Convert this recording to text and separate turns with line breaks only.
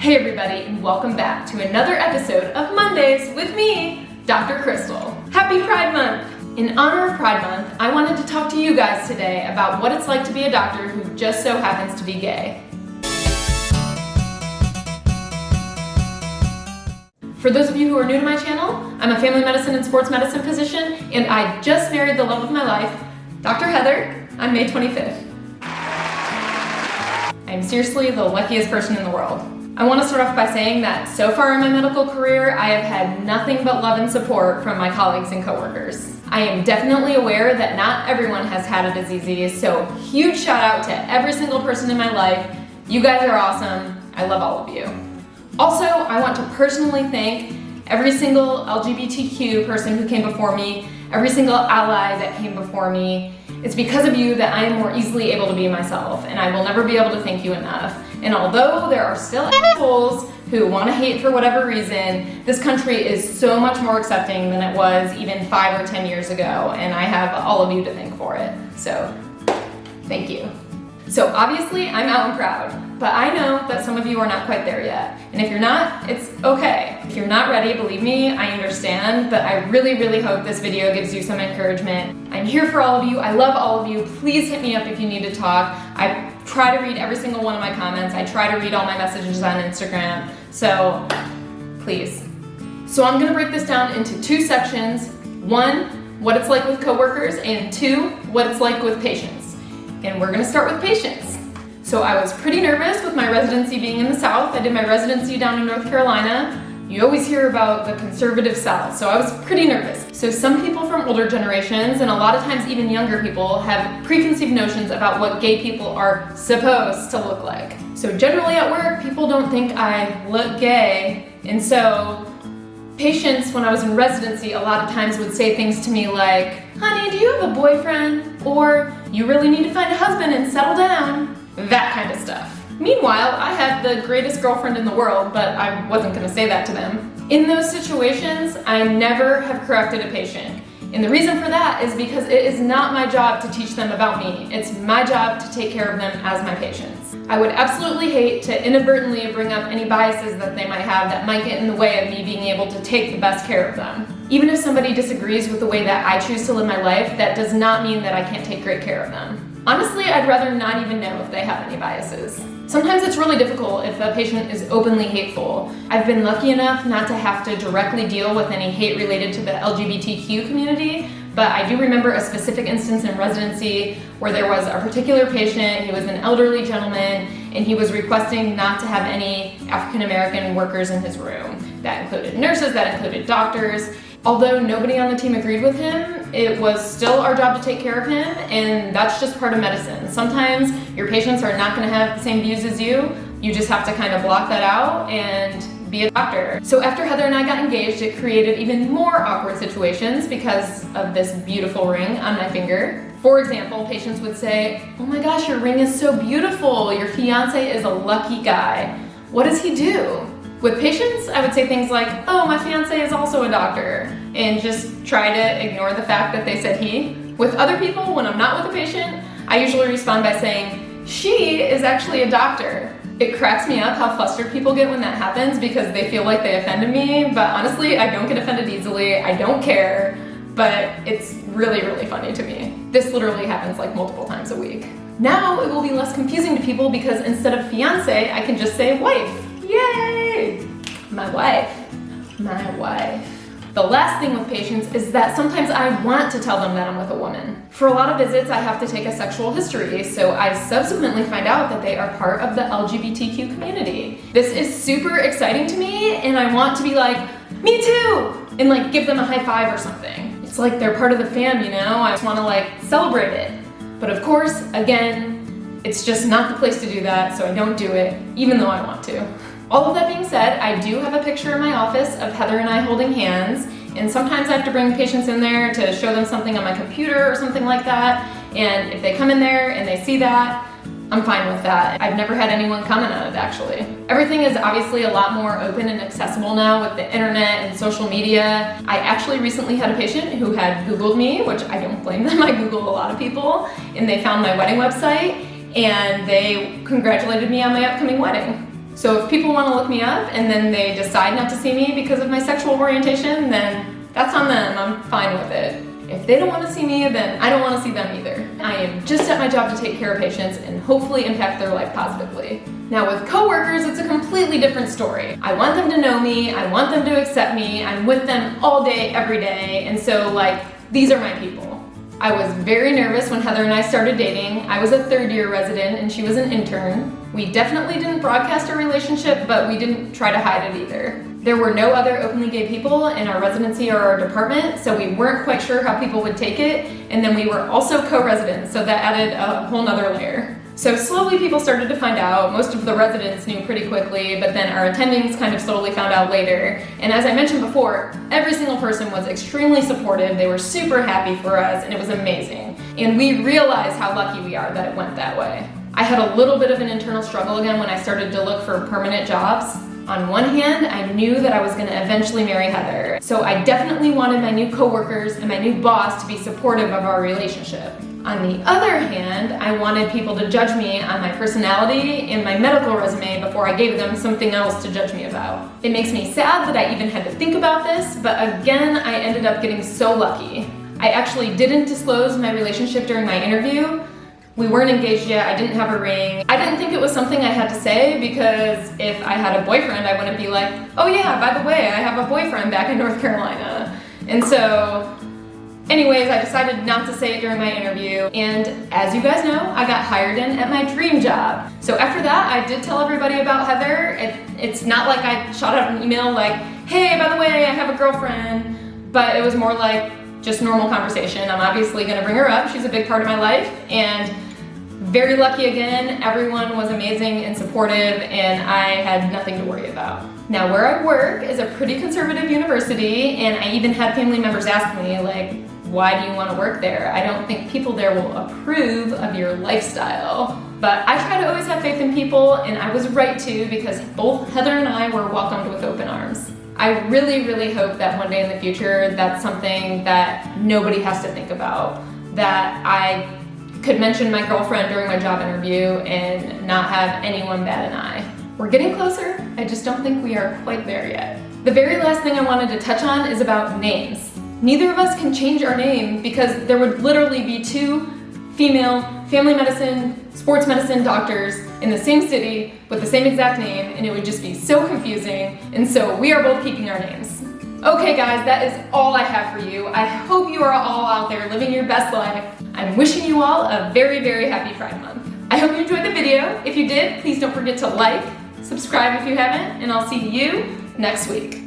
Hey everybody, and welcome back to another episode of Mondays with me, Dr. Crystal. Happy Pride Month! In honor of Pride Month, I wanted to talk to you guys today about what it's like to be a doctor who just so happens to be gay. For those of you who are new to my channel, I'm a family medicine and sports medicine physician, and I just married the love of my life, Dr. Heather, on May 25th. I'm seriously the luckiest person in the world. I want to start off by saying that so far in my medical career, I have had nothing but love and support from my colleagues and coworkers. I am definitely aware that not everyone has had it as easy, so huge shout out to every single person in my life. You guys are awesome. I love all of you. Also, I want to personally thank every single LGBTQ person who came before me, every single ally that came before me. It's because of you that I am more easily able to be myself, and I will never be able to thank you enough. And although there are still assholes who want to hate for whatever reason, this country is so much more accepting than it was even 5 or 10 years ago, and I have all of you to thank for it. So, thank you. So obviously, I'm out and proud, but I know that some of you are not quite there yet. And if you're not, it's okay. If you're not ready, believe me, I understand, but I really hope this video gives you some encouragement. I'm here for all of you. I love all of you. Please hit me up if you need to talk. I try to read every single one of my comments. I try to read all my messages on Instagram, so please. So I'm gonna break this down into 2 sections. 1, what it's like with coworkers, and 2, what it's like with patients. And we're gonna start with patients. So I was pretty nervous with my residency being in the South. I did my residency down in North Carolina. You always hear about the conservative South, so I was pretty nervous. So some people from older generations, and a lot of times even younger people, have preconceived notions about what gay people are supposed to look like. So generally at work, people don't think I look gay, and so patients, when I was in residency, a lot of times would say things to me like, honey, do you have a boyfriend? Or, you really need to find a husband and settle down. That kind of stuff. Meanwhile, I had the greatest girlfriend in the world, but I wasn't gonna say that to them. In those situations, I never have corrected a patient. And the reason for that is because it is not my job to teach them about me. It's my job to take care of them as my patients. I would absolutely hate to inadvertently bring up any biases that they might have that might get in the way of me being able to take the best care of them. Even if somebody disagrees with the way that I choose to live my life, that does not mean that I can't take great care of them. Honestly, I'd rather not even know if they have any biases. Sometimes it's really difficult if a patient is openly hateful. I've been lucky enough not to have to directly deal with any hate related to the LGBTQ community, but I do remember a specific instance in residency where there was a particular patient. He was an elderly gentleman, and he was requesting not to have any African American workers in his room. That included nurses, that included doctors. Although nobody on the team agreed with him, it was still our job to take care of him, and that's just part of medicine. Sometimes your patients are not gonna have the same views as you. You just have to kind of block that out and be a doctor. So after Heather and I got engaged, it created even more awkward situations because of this beautiful ring on my finger. For example, patients would say, oh my gosh, your ring is so beautiful. Your fiance is a lucky guy. What does he do? With patients, I would say things like, oh, my fiance is also a doctor, and just try to ignore the fact that they said he. With other people, when I'm not with a patient, I usually respond by saying, she is actually a doctor. It cracks me up how flustered people get when that happens because they feel like they offended me, but honestly, I don't get offended easily. I don't care, but it's really funny to me. This literally happens like multiple times a week. Now it will be less confusing to people because instead of fiance, I can just say wife. Yay! My wife. The last thing with patients is that sometimes I want to tell them that I'm with a woman. For a lot of visits, I have to take a sexual history, so I subsequently find out that they are part of the LGBTQ community. This is super exciting to me, and I want to be like, me too! And like give them a high five or something. It's like they're part of the fam, you know? I just want to like celebrate it. But of course, again, it's just not the place to do that, so I don't do it, even though I want to. All of that being said, I do have a picture in my office of Heather and I holding hands, and sometimes I have to bring patients in there to show them something on my computer or something like that, and if they come in there and they see that, I'm fine with that. I've never had anyone comment on it, actually. Everything is obviously a lot more open and accessible now with the internet and social media. I actually recently had a patient who had Googled me, which I don't blame them, I Google a lot of people, and they found my wedding website, and they congratulated me on my upcoming wedding. So if people want to look me up and then they decide not to see me because of my sexual orientation, then that's on them. I'm fine with it. If they don't want to see me, then I don't want to see them either. I am just at my job to take care of patients and hopefully impact their life positively. Now with coworkers, it's a completely different story. I want them to know me, I want them to accept me, I'm with them all day, every day, and so these are my people. I was very nervous when Heather and I started dating. I was a third-year resident and she was an intern. We definitely didn't broadcast our relationship, but we didn't try to hide it either. There were no other openly gay people in our residency or our department, so we weren't quite sure how people would take it, and then we were also co-residents, so that added a whole nother layer. So slowly people started to find out. Most of the residents knew pretty quickly, but then our attendings kind of slowly found out later. And as I mentioned before, every single person was extremely supportive. They were super happy for us, and it was amazing. And we realized how lucky we are that it went that way. I had a little bit of an internal struggle again when I started to look for permanent jobs. On one hand, I knew that I was going to eventually marry Heather, so I definitely wanted my new coworkers and my new boss to be supportive of our relationship. On the other hand, I wanted people to judge me on my personality and my medical resume before I gave them something else to judge me about. It makes me sad that I even had to think about this, but again, I ended up getting so lucky. I actually didn't disclose my relationship during my interview. We weren't engaged yet, I didn't have a ring. I didn't think it was something I had to say because if I had a boyfriend, I wouldn't be like, oh yeah, by the way, I have a boyfriend back in North Carolina. And so, anyways, I decided not to say it during my interview, and as you guys know, I got hired in at my dream job. So after that, I did tell everybody about Heather. It's not like I shot out an email like, hey, by the way, I have a girlfriend, but it was more like just normal conversation. I'm obviously gonna bring her up. She's a big part of my life, and very lucky again. Everyone was amazing and supportive, and I had nothing to worry about. Now where I work is a pretty conservative university, and I even had family members ask me why do you want to work there? I don't think people there will approve of your lifestyle. But I try to always have faith in people, and I was right to, because both Heather and I were welcomed with open arms. I really, really hope that one day in the future that's something that nobody has to think about, that I could mention my girlfriend during my job interview and not have anyone bat an eye. We're getting closer, I just don't think we are quite there yet. The very last thing I wanted to touch on is about names. Neither of us can change our name because there would literally be two female family medicine, sports medicine doctors in the same city with the same exact name, and it would just be so confusing, and so we are both keeping our names. Okay guys, that is all I have for you. I hope you are all out there living your best life. I'm wishing you all a very, very happy Pride Month. I hope you enjoyed the video. If you did, please don't forget to like, subscribe if you haven't, and I'll see you next week.